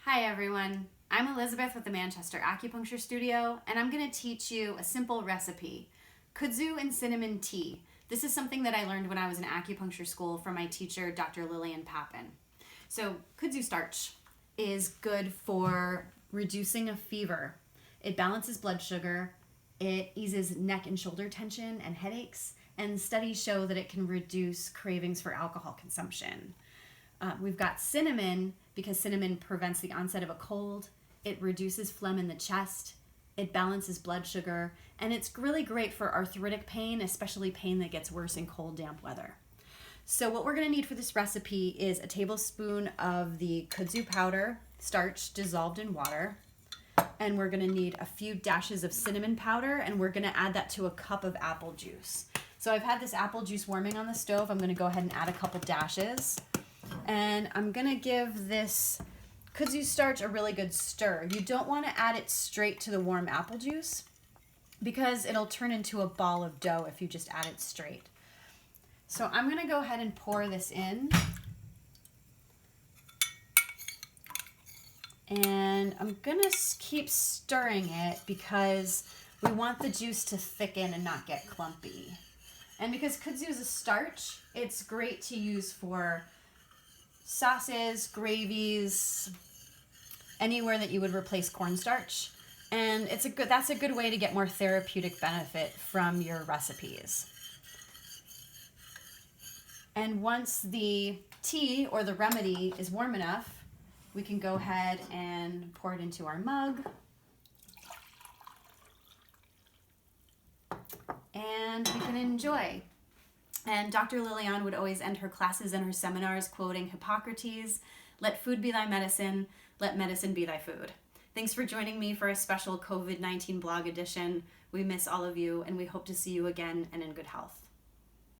Hi everyone, I'm Elizabeth with the Manchester Acupuncture Studio, and I'm going to teach you a simple recipe, Kudzu and cinnamon tea. This is something that I learned when I was in acupuncture school from my teacher, Dr. Lillian Papin. So Kudzu starch is good for reducing a fever. It balances blood sugar, it eases neck and shoulder tension and headaches, and studies show that it can reduce cravings for alcohol consumption. We've got cinnamon because cinnamon prevents the onset of a cold. It reduces phlegm in the chest. It balances blood sugar. And it's really great for arthritic pain, especially pain that gets worse in cold, damp weather. So what we're going to need for this recipe is a tablespoon of the kudzu powder, starch dissolved in water. And we're going to need a few dashes of cinnamon powder, and we're going to add that to a cup of apple juice. So I've had this apple juice warming on the stove. I'm going to go ahead and add a couple dashes. And I'm going to give this kudzu starch a really good stir. You don't want to add it straight to the warm apple juice because it'll turn into a ball of dough if you just add it straight. So I'm going to go ahead and pour this in. And I'm going to keep stirring it because we want the juice to thicken and not get clumpy. And because kudzu is a starch, it's great to use for sauces, gravies, anywhere that you would replace cornstarch. And that's a good way to get more therapeutic benefit from your recipes. And once the tea or the remedy is warm enough, we can go ahead and pour it into our mug. And we can enjoy. And Dr. Lillian would always end her classes and her seminars quoting Hippocrates, "Let food be thy medicine, let medicine be thy food." Thanks for joining me for a special COVID-19 blog edition. We miss all of you, and we hope to see you again and in good health.